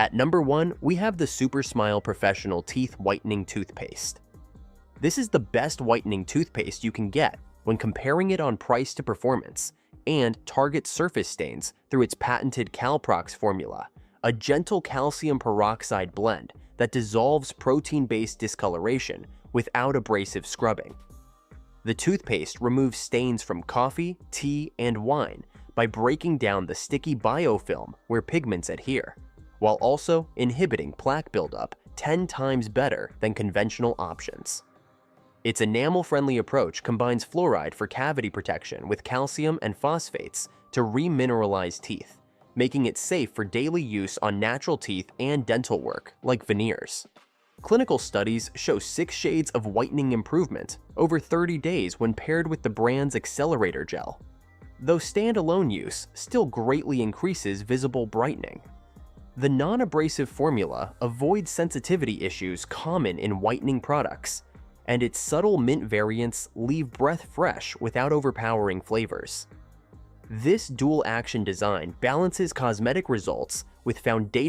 At number 1, we have the Supersmile Professional Teeth Whitening Toothpaste. This is the best whitening toothpaste you can get when comparing it on price to performance, and targets surface stains through its patented Calprox formula, a gentle calcium peroxide blend that dissolves protein-based discoloration without abrasive scrubbing. The toothpaste removes stains from coffee, tea, and wine by breaking down the sticky biofilm where pigments adhere, while also inhibiting plaque buildup 10 times better than conventional options. Its enamel-friendly approach combines fluoride for cavity protection with calcium and phosphates to remineralize teeth, making it safe for daily use on natural teeth and dental work, like veneers. Clinical studies show 6 shades of whitening improvement over 30 days when paired with the brand's accelerator gel, though standalone use still greatly increases visible brightening. The non-abrasive formula avoids sensitivity issues common in whitening products, and its subtle mint variants leave breath fresh without overpowering flavors. This dual-action design balances cosmetic results with foundational